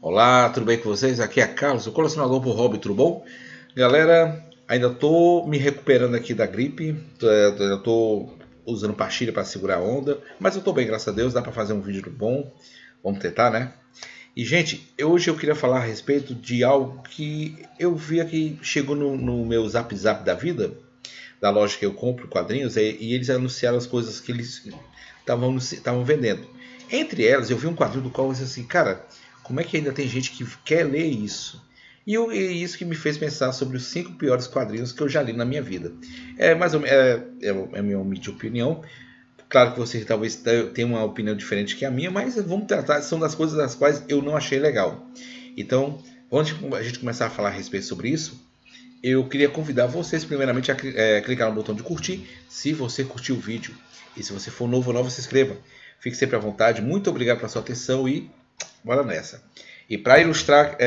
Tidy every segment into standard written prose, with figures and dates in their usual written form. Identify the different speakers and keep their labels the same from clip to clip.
Speaker 1: Olá, tudo bem com vocês? Aqui é Carlos, o colecionador por hobby, tudo bom? Galera, ainda tô me recuperando aqui da gripe, eu tô usando pastilha para segurar a onda, mas eu tô bem, graças a Deus, dá para fazer um vídeo bom, vamos tentar, né? E gente, hoje eu queria falar a respeito de algo que eu vi aqui, chegou no meu Zap Zap da vida, da loja que eu compro quadrinhos, e eles anunciaram as coisas que eles estavam vendendo. Entre elas, eu vi um quadrinho do qual eu disse assim, cara, como é que ainda tem gente que quer ler isso? E isso que me fez pensar sobre os 5 piores quadrinhos que eu já li na minha vida. É mais ou menos é a minha humilde opinião. Claro que vocês talvez tenham uma opinião diferente que a minha, mas vamos tratar, são das coisas das quais eu não achei legal. Então, antes de a gente começar a falar a respeito sobre isso, eu queria convidar vocês primeiramente a clicar no botão de curtir, se você curtiu o vídeo. E se você for novo ou nova, se inscreva. Fique sempre à vontade. Muito obrigado pela sua atenção e bora nessa. E para ilustrar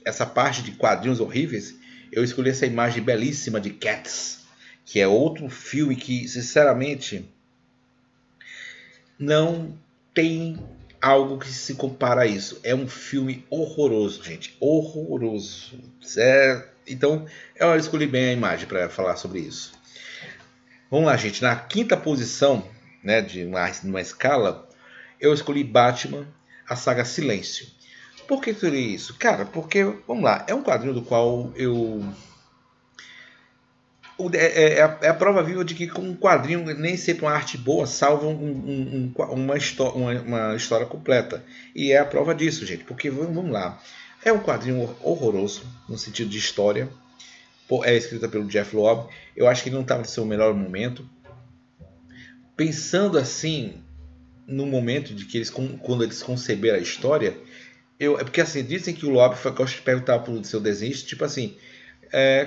Speaker 1: essa parte de quadrinhos horríveis, eu escolhi essa imagem belíssima de Cats, que é outro filme que, sinceramente, não tem algo que se compara a isso. É um filme horroroso, gente. Horroroso. Então, eu escolhi bem a imagem para falar sobre isso. Vamos lá, gente. Na quinta posição, né, de uma escala, eu escolhi Batman, a saga Silêncio. Por que eu escolhi isso? Cara, porque, vamos lá, é um quadrinho do qual eu é a prova viva de que com um quadrinho, nem sempre uma arte boa salva uma história completa. E é a prova disso, gente. Porque, vamos lá, é um quadrinho horroroso, no sentido de história. É escrita pelo Jeff Loeb. Eu acho que ele não estava no seu melhor momento. Pensando assim, no momento de que quando eles conceberam a história, é porque assim, dizem que o Loeb gosta de perguntar para o seu desenhista, tipo assim,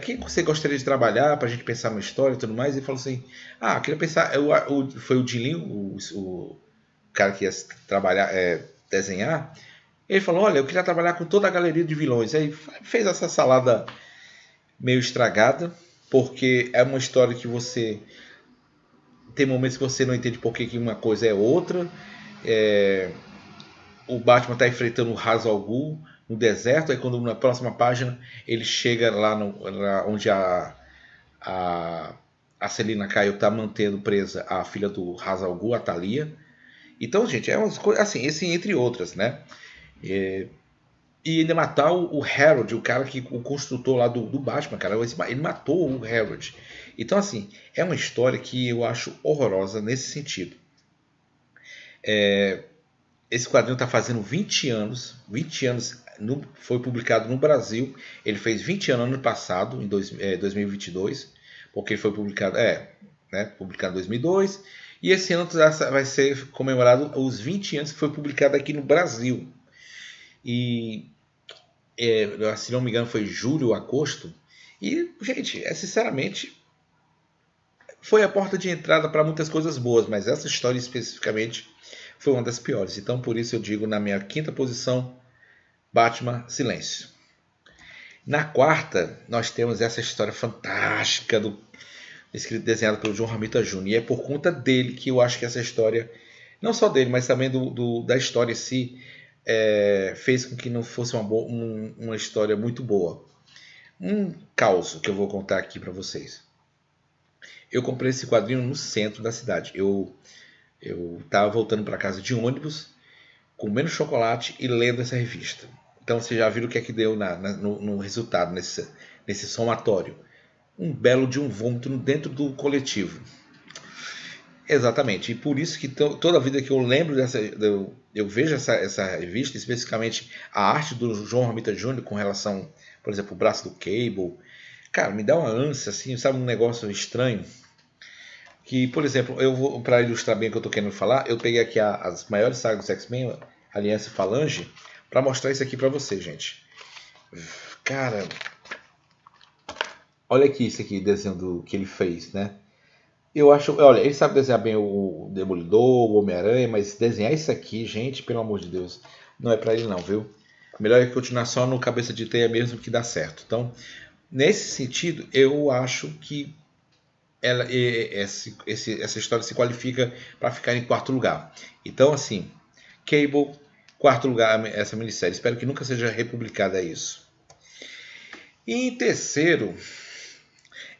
Speaker 1: quem você gostaria de trabalhar para a gente pensar uma história e tudo mais? E falou assim: ah, queria pensar. Foi o Dilinho, o cara que ia trabalhar, desenhar. Ele falou: olha, eu queria trabalhar com toda a galeria de vilões. Aí fez essa salada meio estragada, porque é uma história que você. Tem momentos que você não entende por que uma coisa é outra. É, o Batman está enfrentando o Ra's al Ghul no deserto. Aí, quando na próxima página ele chega lá onde a, a Selina Kyle tá mantendo presa a filha do Ra's al Ghul, a Thalia. Então, gente, é umas coisas assim, esse entre outras, né? E ainda matar o Harold, o cara que o construtor lá do Batman, cara, ele matou o Harold. Então, assim, é uma história que eu acho horrorosa nesse sentido. Esse quadrinho está fazendo 20 anos. 20 anos foi publicado no Brasil. Ele fez 20 anos no ano passado, em 2022. Porque ele foi publicado, publicado em 2002. E esse ano vai ser comemorado os 20 anos que foi publicado aqui no Brasil. E, se não me engano, foi julho ou agosto. E, gente, sinceramente, foi a porta de entrada para muitas coisas boas, mas essa história especificamente foi uma das piores. Então, por isso eu digo na minha quinta posição, Batman Silêncio. Na quarta, nós temos essa história fantástica escrito desenhada pelo John Romita Jr. E é por conta dele que eu acho que essa história, não só dele, mas também da história em si, fez com que não fosse uma história muito boa. Um caos que eu vou contar aqui para vocês. Eu comprei esse quadrinho no centro da cidade. Eu estava voltando para casa de ônibus, comendo chocolate e lendo essa revista. Então vocês já viram o que é que deu no resultado, nesse somatório. Um belo de um vômito dentro do coletivo. Exatamente. E por isso que toda a vida que eu lembro eu vejo essa revista, especificamente a arte do John Romita Jr. com relação, por exemplo, o braço do Cable. Cara, me dá uma ânsia, assim, sabe, um negócio estranho. Que, por exemplo, para ilustrar bem o que eu estou querendo falar, eu peguei aqui as maiores sagas do X-Men, Aliança e Falange, para mostrar isso aqui para vocês, gente. Cara, olha aqui isso aqui, desenho que ele fez, né? Eu acho, olha, ele sabe desenhar bem o Demolidor, o Homem-Aranha, mas desenhar isso aqui, gente, pelo amor de Deus, não é para ele não, viu? Melhor é continuar só no cabeça de teia mesmo que dá certo. Então, nesse sentido, eu acho que essa história se qualifica para ficar em quarto lugar. Então, assim, Cable, quarto lugar essa minissérie. Espero que nunca seja republicada isso. E em terceiro,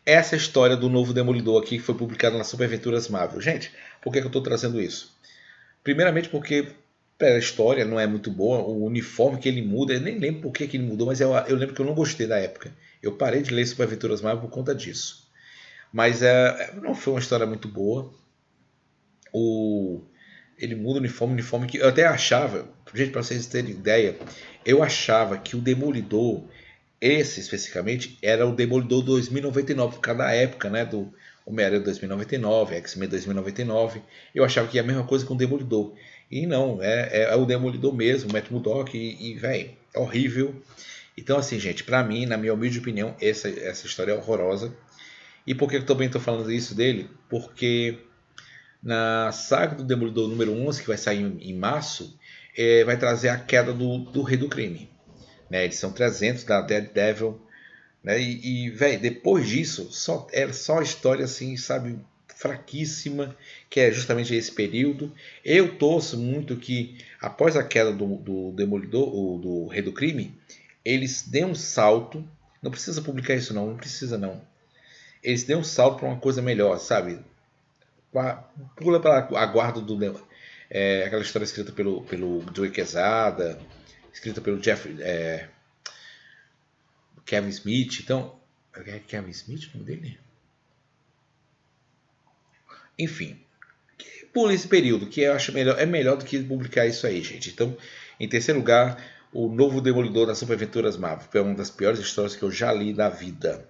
Speaker 1: essa história do novo Demolidor aqui, que foi publicada na Super Aventuras Marvel. Gente, por que eu estou trazendo isso? Primeiramente porque a história não é muito boa, o uniforme que ele muda, eu nem lembro por que ele mudou, mas eu lembro que eu não gostei da época. Eu parei de ler Super Aventuras Marvel por conta disso. Mas não foi uma história muito boa. Ele muda o uniforme que eu até achava, gente, para vocês terem ideia, eu achava que o Demolidor, esse especificamente, era o Demolidor 2099, por causa da época, né, do Homem-Aranha 2099, X-Men 2099. Eu achava que ia a mesma coisa com o Demolidor. E não, é o Demolidor mesmo, o Matt Murdock, velho, é horrível. Então, assim, gente, pra mim, na minha humilde opinião, essa história é horrorosa. E por que eu também tô falando isso dele? Porque na saga do Demolidor número 11, que vai sair em março, vai trazer a queda do Rei do Crime. Né? Edição 300 da Daredevil. Né? Velho, depois disso, era só história assim, sabe, fraquíssima, que é justamente esse período. Eu torço muito que, após a queda do Demolidor, ou do Rei do Crime, eles dêem um salto. Não precisa publicar isso não precisa não. Eles dêem um salto para uma coisa melhor, sabe? Pula para a guarda do aquela história escrita pelo Joey Quesada, escrita pelo Kevin Smith. Então, é Kevin Smith o nome dele? Enfim, pula esse período, que eu acho melhor, é melhor do que publicar isso aí, gente. Então, em terceiro lugar, o novo Demolidor das Super Aventuras Marvel, que é uma das piores histórias que eu já li na vida.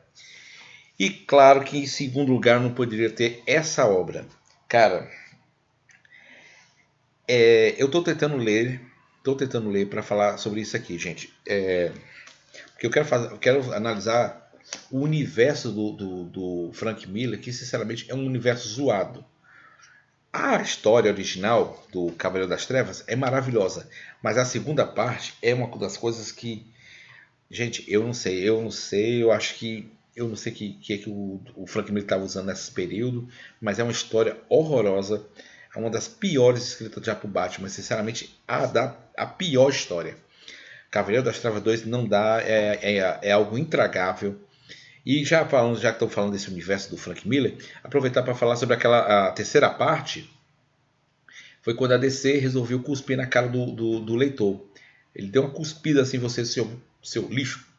Speaker 1: E claro que em segundo lugar não poderia ter essa obra. Cara, eu estou tentando ler para falar sobre isso aqui, gente. Porque eu quero analisar o universo do Frank Miller, que sinceramente é um universo zoado. A história original do Cavaleiro das Trevas é maravilhosa, mas a segunda parte é uma das coisas que, gente, eu não sei, eu acho que eu não sei o que o Frank Miller estava usando nesse período, mas é uma história horrorosa, é uma das piores escritas já por Batman, sinceramente, a pior história. Cavaleiro das Trevas 2 não dá, é algo intragável. E já que estou falando desse universo do Frank Miller, aproveitar para falar sobre a terceira parte, foi quando a DC resolveu cuspir na cara do leitor. Ele deu uma cuspida assim, você, seu lixo.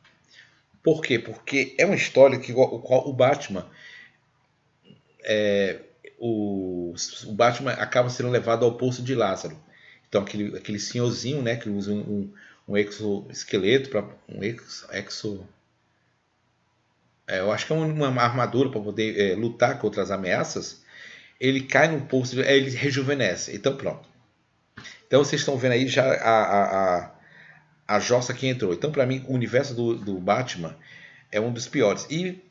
Speaker 1: Por quê? Porque é uma história que o Batman, o Batman acaba sendo levado ao Poço de Lázaro. Então aquele senhorzinho, né, que usa um exoesqueleto para eu acho que é uma armadura para poder lutar contra as ameaças. Ele cai no poço, ele rejuvenesce. Então pronto. Então vocês estão vendo aí já a jossa que entrou. Então para mim o universo do Batman é um dos piores. E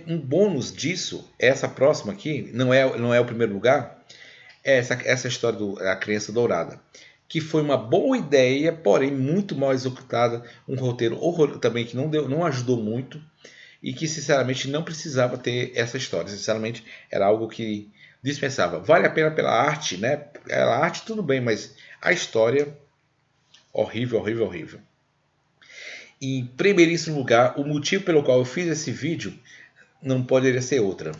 Speaker 1: um bônus disso, essa próxima aqui, não é o primeiro lugar, é essa história da Criança Dourada. Que foi uma boa ideia, porém muito mal executada. Um roteiro horroroso também que não ajudou muito. E que sinceramente não precisava ter essa história. Sinceramente era algo que dispensava. Vale a pena pela arte, né? A arte tudo bem, mas a história horrível, horrível, horrível. Em primeiríssimo lugar, o motivo pelo qual eu fiz esse vídeo não poderia ser outra.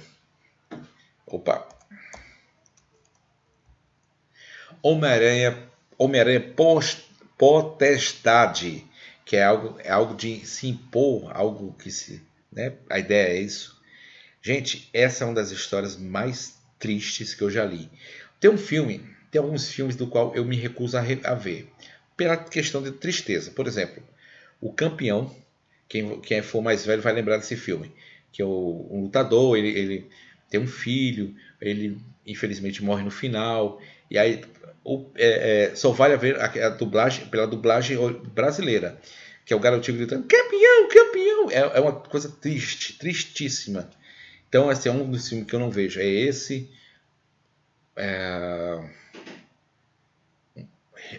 Speaker 1: Opa! Homem-Aranha Potestade, que é algo de se impor, algo que se, né? A ideia é isso. Gente, essa é uma das histórias mais tristes que eu já li. Tem alguns filmes do qual eu me recuso a ver, pela questão de tristeza. Por exemplo, O Campeão, quem for mais velho vai lembrar desse filme, que é um lutador, ele tem um filho, ele infelizmente morre no final, e aí só vale a ver a dublagem, pela dublagem brasileira, que é o garotinho gritando, campeão, campeão, é uma coisa triste, tristíssima. Então esse é um dos filmes que eu não vejo, é esse,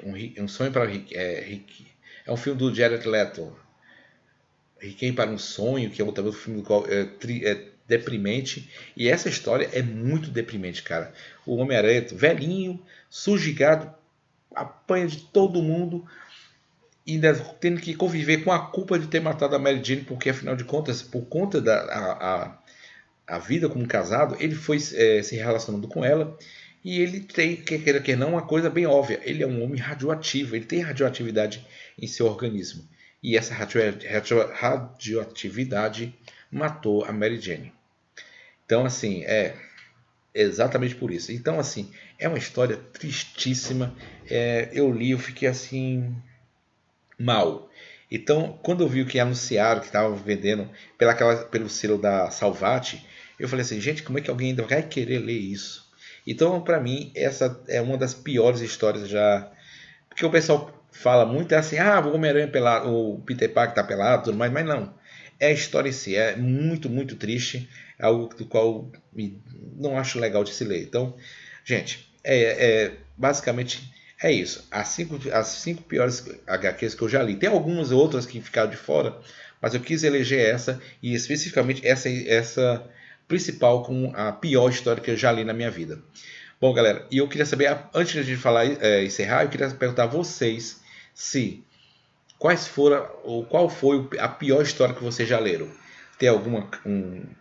Speaker 1: um sonho para Rick, é um filme do Jared Leto, Requiem para um Sonho, que é outro filme do qual é deprimente. E essa história é muito deprimente, cara. O Homem-Aranha, velhinho, sujigado, apanha de todo mundo e ainda tendo que conviver com a culpa de ter matado a Mary Jane, porque afinal de contas, por conta a vida como casado, ele foi se relacionando com ela e ele tem, queira que não, uma coisa bem óbvia, ele é um homem radioativo, ele tem radioatividade em seu organismo. E essa radioatividade matou a Mary Jane. Então, assim, é exatamente por isso. Então, assim, é uma história tristíssima. Eu li, eu fiquei assim, mal. Então, quando eu vi que anunciaram que estavam vendendo pelo selo da Salvat, eu falei assim, gente, como é que alguém ainda vai querer ler isso? Então, para mim, essa é uma das piores histórias já. Porque o pessoal fala muito, é assim, ah, o Homem-Aranha pelado, o Peter Parker tá pelado, tudo mais, mas não. É a história em si, é muito, muito triste, é algo do qual não acho legal de se ler. Então, gente, basicamente é isso. As cinco piores HQs que eu já li. Tem algumas outras que ficaram de fora, mas eu quis eleger essa e especificamente essa principal como a pior história que eu já li na minha vida. Bom, galera, e eu queria saber, antes de falar encerrar, eu queria perguntar a vocês se qual foi a pior história que vocês já leram? Tem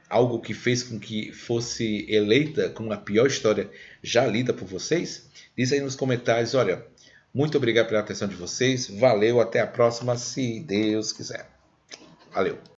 Speaker 1: algo que fez com que fosse eleita como a pior história já lida por vocês? Diz aí nos comentários. Olha, muito obrigado pela atenção de vocês. Valeu, até a próxima, se Deus quiser. Valeu.